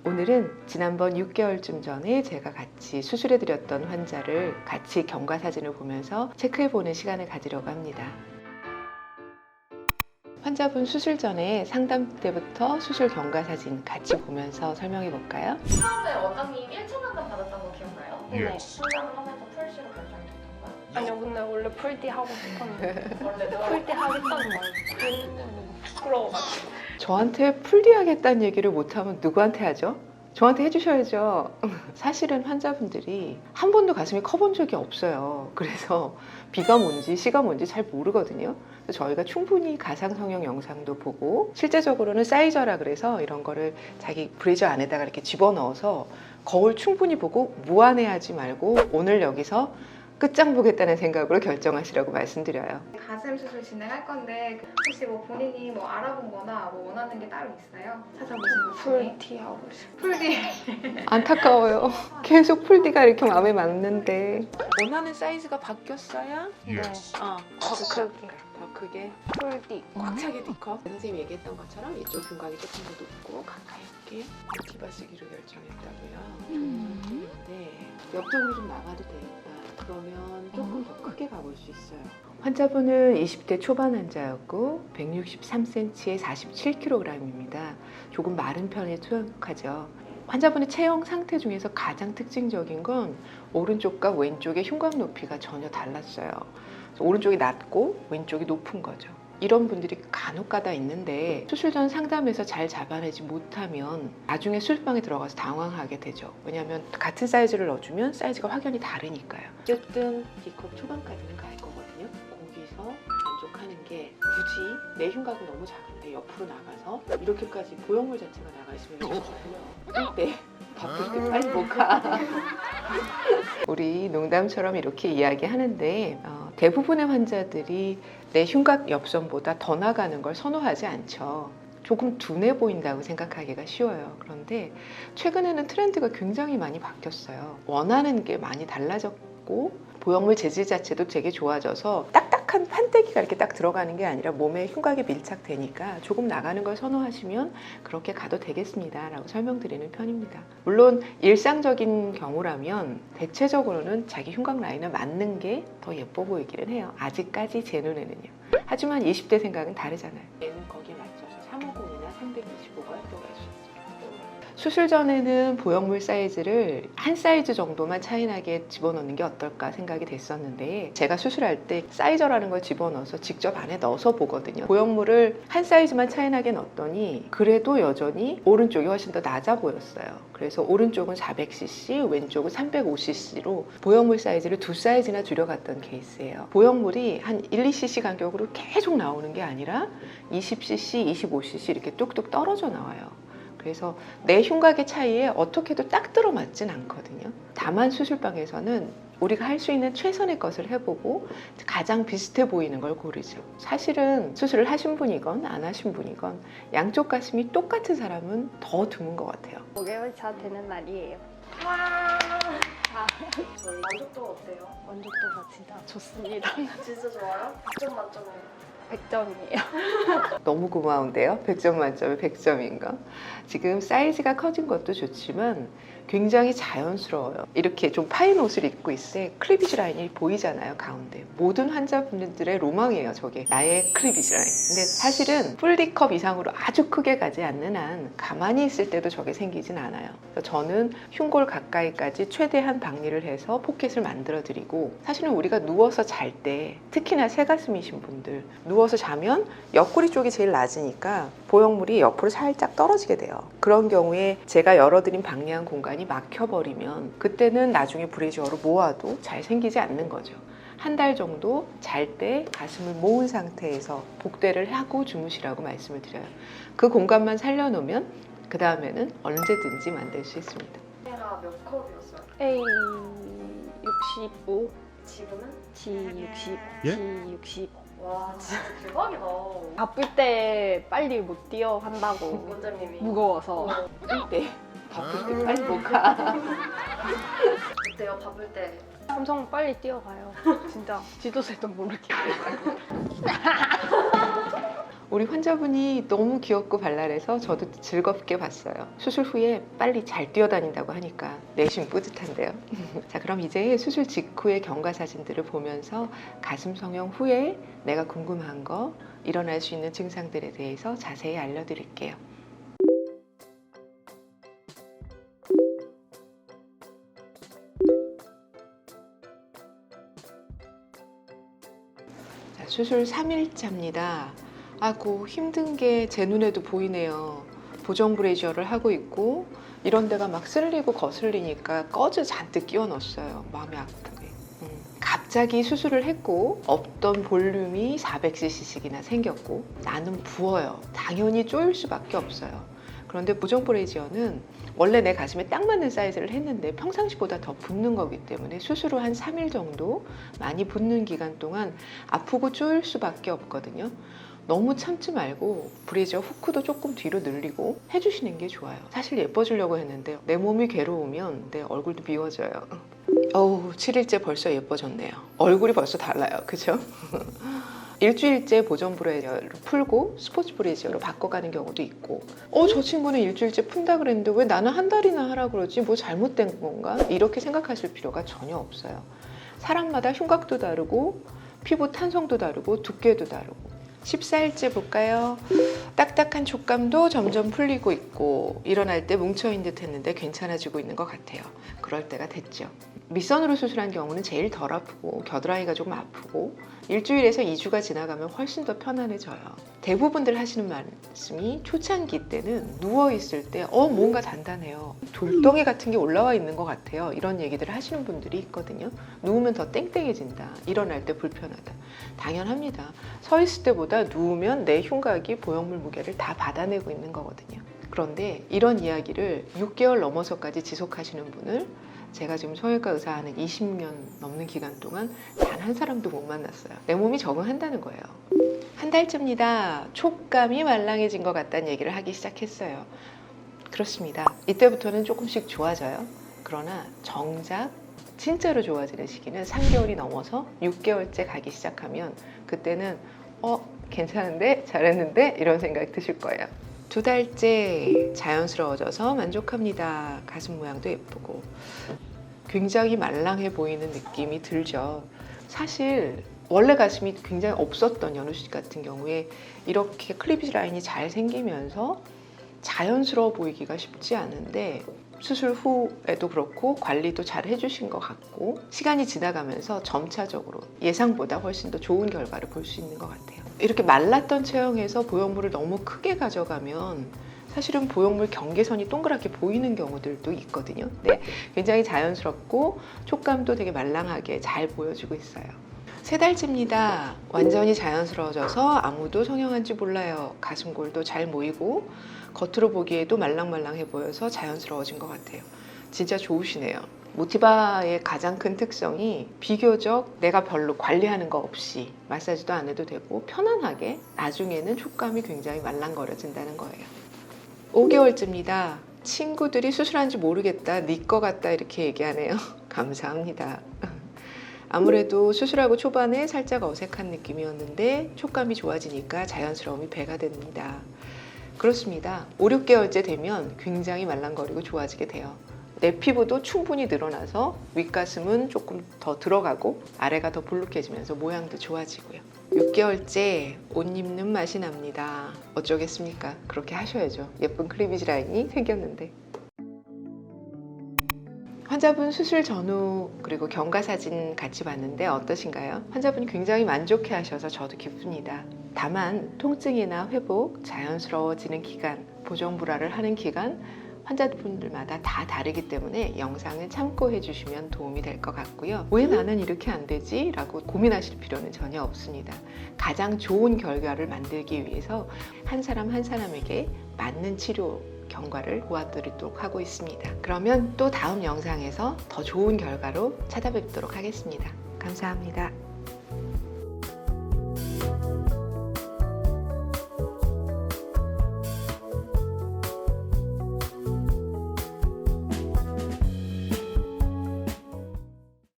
오늘은 지난번 6개월쯤 전에 제가 같이 수술해드렸던 환자를 같이 경과 사진을 보면서 체크해보는 시간을 가지려고 합니다. 환자분 수술 전에 상담 때부터 수술 경과 사진 같이 보면서 설명해 볼까요? 처음에 원장님 1차 상담 받았던 거 기억나요? 네. 상담을 하면서 풀시로 결정됐던 거야? 아니요, 근데 원래 풀티 하고 싶었는데 원래 풀티 하겠다는 말 부끄러워가지고. 저한테 풀디 하겠다는 얘기를 못하면 누구한테 하죠? 저한테 해주셔야죠. 사실은 환자분들이 한 번도 가슴이 커본 적이 없어요. 그래서 B가 뭔지 C가 뭔지 잘 모르거든요. 저희가 충분히 가상 성형 영상도 보고 실제적으로는 사이저라 그래서 이런 거를 자기 브래저 안에다가 이렇게 집어넣어서 거울 충분히 보고 무안해하지 말고 오늘 여기서 끝장 보겠다는 생각으로 결정하시라고 말씀드려요. 가슴 수술 진행할 건데 혹시 뭐 본인이 뭐 알아본 거나 뭐 원하는 게 따로 있어요? 찾아보신 것 중에? 풀티 하고 싶어. 풀디 안타까워요. 계속 풀디가 이렇게 마음에 맞는데 원하는 사이즈가 바뀌었어야? Yes. 더 크게. 더 크게 풀티. 꽉 차게 D컵. 선생님이 얘기했던 것처럼 이쪽 흉곽이 조금 더 높고 가까이 있게 티바 쓰기로 결정했다고요. 네, 옆쪽으로 좀 나가도 되겠다. 그러면 조금 더 크게 가볼 수 있어요. 환자분은 20대 초반 환자였고 163cm에 47kg입니다. 조금 마른 편에 속하죠. 환자분의 체형 상태 중에서 가장 특징적인 건 오른쪽과 왼쪽의 흉곽 높이가 전혀 달랐어요. 오른쪽이 낮고 왼쪽이 높은 거죠. 이런 분들이 간혹가다 있는데 수술 전 상담에서 잘 잡아내지 못하면 나중에 수술방에 들어가서 당황하게 되죠. 왜냐하면 같은 사이즈를 넣어주면 사이즈가 확연히 다르니까요. 어쨌든 D컵 초반까지는 갈 거거든요. 거기서 만족하는 게 굳이 내 흉곽은 너무 작은데 옆으로 나가서 이렇게까지 보형물 자체가 나가 있으면 좋고요. 이때 바쁠 때 빨리 못 가. 우리 농담처럼 이렇게 이야기하는데 대부분의 환자들이 내 흉곽 옆선보다 더 나가는 걸 선호하지 않죠. 조금 둔해 보인다고 생각하기가 쉬워요. 그런데 최근에는 트렌드가 굉장히 많이 바뀌었어요. 원하는 게 많이 달라졌고 보형물 재질 자체도 되게 좋아져서 딱딱한 판때기가 이렇게 딱 들어가는 게 아니라 몸에 흉곽에 밀착되니까 조금 나가는 걸 선호하시면 그렇게 가도 되겠습니다 라고 설명드리는 편입니다. 물론 일상적인 경우라면 대체적으로는 자기 흉곽 라인을 맞는 게 더 예뻐 보이기는 해요. 아직까지 제 눈에는요. 하지만 20대 생각은 다르잖아요. 얘는 거기에 맞춰서 350이나 325가 들어갈 수 있어요. 수술 전에는 보형물 사이즈를 한 사이즈 정도만 차이나게 집어넣는 게 어떨까 생각이 됐었는데 제가 수술할 때 사이저라는 걸 집어넣어서 직접 안에 넣어서 보거든요. 보형물을 한 사이즈만 차이나게 넣었더니 그래도 여전히 오른쪽이 훨씬 더 낮아 보였어요. 그래서 오른쪽은 400cc, 왼쪽은 350cc로 보형물 사이즈를 두 사이즈나 줄여갔던 케이스예요. 보형물이 한 1, 2cc 간격으로 계속 나오는 게 아니라 20cc, 25cc 이렇게 뚝뚝 떨어져 나와요. 그래서 내 흉곽의 차이에 어떻게도 딱 들어맞진 않거든요. 다만 수술방에서는 우리가 할 수 있는 최선의 것을 해보고 가장 비슷해 보이는 걸 고르죠. 사실은 수술을 하신 분이건 안 하신 분이건 양쪽 가슴이 똑같은 사람은 더 드문 것 같아요. 5개월차 되는 날이에요. 와 저희 만족도가 어때요? 만족도가 진짜 좋습니다. 진짜 좋아요? 100점 만점에 100점이에요. 너무 고마운데요. 100점 만점에 100점인 거. 지금 사이즈가 커진 것도 좋지만 굉장히 자연스러워요. 이렇게 좀 파인 옷을 입고 있을 때 클리비지 라인이 보이잖아요. 가운데. 모든 환자분들의 로망이에요. 저게 나의 클리비지 라인. 근데 사실은 풀 D컵 이상으로 아주 크게 가지 않는 한 가만히 있을 때도 저게 생기진 않아요. 그래서 저는 흉골 가까이까지 최대한 박리를 해서 포켓을 만들어 드리고 사실은 우리가 누워서 잘 때 특히나 새가슴이신 분들 누워서 자면 옆구리 쪽이 제일 낮으니까 보형물이 옆으로 살짝 떨어지게 돼요. 그런 경우에 제가 열어드린 박리한 공간이 막혀버리면 그때는 나중에 브래지어로 모아도 잘 생기지 않는 거죠. 한 달 정도 잘 때 가슴을 모은 상태에서 복대를 하고 주무시라고 말씀을 드려요. 그 공간만 살려놓으면 그 다음에는 언제든지 만들 수 있습니다. 얘가 몇 컵이었어요? A 65, 지금은? G 60, 예? G 65. 와 진짜 대박이다. 바쁠 때 빨리 못 뛰어 한다고. 원장님이 무거워서. 네. 바쁠 때 빨리 못 가. 어때요? 바쁠 때 엄청 빨리 뛰어가요. 진짜 지도새도 모르게. 우리 환자분이 너무 귀엽고 발랄해서 저도 즐겁게 봤어요. 수술 후에 빨리 잘 뛰어다닌다고 하니까 내심 뿌듯한데요. 자, 그럼 이제 수술 직후의 경과 사진들을 보면서 가슴 성형 후에 내가 궁금한 거, 일어날 수 있는 증상들에 대해서 자세히 알려드릴게요. 자, 수술 3일차입니다. 아고 힘든 게 제 눈에도 보이네요. 보정 브레이저를 하고 있고 이런 데가 막 쓸리고 거슬리니까 꺼즈 잔뜩 끼워 넣었어요. 마음이 아프게. 갑자기 수술을 했고 없던 볼륨이 400cc씩이나 생겼고 나는 부어요. 당연히 쪼일 수밖에 없어요. 그런데 보정 브레이저는 원래 내 가슴에 딱 맞는 사이즈를 했는데 평상시보다 더 붓는 거기 때문에 수술 후 한 3일 정도 많이 붓는 기간 동안 아프고 쪼일 수밖에 없거든요. 너무 참지 말고 브레이저 후크도 조금 뒤로 늘리고 해주시는 게 좋아요. 사실 예뻐지려고 했는데 내 몸이 괴로우면 내 얼굴도 미워져요. 어우, 7일째 벌써 예뻐졌네요. 얼굴이 벌써 달라요. 그죠? 일주일째 보정 브레이저를 풀고 스포츠 브레이저로 바꿔가는 경우도 있고 저 친구는 일주일째 푼다 그랬는데 왜 나는 한 달이나 하라 그러지? 뭐 잘못된 건가? 이렇게 생각하실 필요가 전혀 없어요. 사람마다 흉곽도 다르고 피부 탄성도 다르고 두께도 다르고 14일째 볼까요? 딱딱한 촉감도 점점 풀리고 있고 일어날 때 뭉쳐있는 듯 했는데 괜찮아지고 있는 것 같아요. 그럴 때가 됐죠. 밑선으로 수술한 경우는 제일 덜 아프고 겨드랑이가 조금 아프고 일주일에서 2주가 지나가면 훨씬 더 편안해져요. 대부분들 하시는 말씀이 초창기 때는 누워있을 때 뭔가 단단해요. 돌덩이 같은 게 올라와 있는 것 같아요. 이런 얘기들을 하시는 분들이 있거든요. 누우면 더 땡땡해진다. 일어날 때 불편하다. 당연합니다. 서 있을 때보다 누우면 내 흉곽이 보형물 무게를 다 받아내고 있는 거거든요. 그런데 이런 이야기를 6개월 넘어서까지 지속하시는 분을 제가 지금 성형외과 의사하는 20년 넘는 기간 동안 단 한 사람도 못 만났어요. 내 몸이 적응한다는 거예요. 한 달째입니다. 촉감이 말랑해진 것 같다는 얘기를 하기 시작했어요. 그렇습니다. 이때부터는 조금씩 좋아져요. 그러나 정작 진짜로 좋아지는 시기는 3개월이 넘어서 6개월째 가기 시작하면 그때는 괜찮은데? 잘했는데? 이런 생각이 드실 거예요. 2달째 자연스러워져서 만족합니다. 가슴 모양도 예쁘고 굉장히 말랑해 보이는 느낌이 들죠. 사실 원래 가슴이 굉장히 없었던 연우 씨 같은 경우에 이렇게 클리비지 라인이 잘 생기면서 자연스러워 보이기가 쉽지 않은데 수술 후에도 그렇고 관리도 잘 해주신 것 같고 시간이 지나가면서 점차적으로 예상보다 훨씬 더 좋은 결과를 볼 수 있는 것 같아요. 이렇게 말랐던 체형에서 보형물을 너무 크게 가져가면 사실은 보형물 경계선이 동그랗게 보이는 경우들도 있거든요. 근데 굉장히 자연스럽고 촉감도 되게 말랑하게 잘 보여지고 있어요. 3달째입니다. 완전히 자연스러워져서 아무도 성형한지 몰라요. 가슴골도 잘 모이고 겉으로 보기에도 말랑말랑해 보여서 자연스러워진 것 같아요. 진짜 좋으시네요. 모티바의 가장 큰 특성이 비교적 내가 별로 관리하는 거 없이 마사지도 안 해도 되고 편안하게 나중에는 촉감이 굉장히 말랑거려진다는 거예요. 5개월째입니다. 친구들이 수술한지 모르겠다, 네 거 같다 이렇게 얘기하네요. 감사합니다. 아무래도 수술하고 초반에 살짝 어색한 느낌이었는데 촉감이 좋아지니까 자연스러움이 배가 됩니다. 그렇습니다. 5, 6개월째 되면 굉장히 말랑거리고 좋아지게 돼요. 내 피부도 충분히 늘어나서 윗가슴은 조금 더 들어가고 아래가 더 볼록해지면서 모양도 좋아지고요. 6개월째 옷 입는 맛이 납니다. 어쩌겠습니까? 그렇게 하셔야죠. 예쁜 클리비지 라인이 생겼는데. 환자분 수술 전후 그리고 경과 사진 같이 봤는데 어떠신가요? 환자분이 굉장히 만족해 하셔서 저도 기쁩니다. 다만 통증이나 회복, 자연스러워지는 기간, 보정 불화를 하는 기간 환자분들마다 다 다르기 때문에 영상을 참고해 주시면 도움이 될 것 같고요. 왜 나는 이렇게 안 되지? 라고 고민하실 필요는 전혀 없습니다. 가장 좋은 결과를 만들기 위해서 한 사람 한 사람에게 맞는 치료 경과를 도와드리도록 하고 있습니다. 그러면 또 다음 영상에서 더 좋은 결과로 찾아뵙도록 하겠습니다. 감사합니다.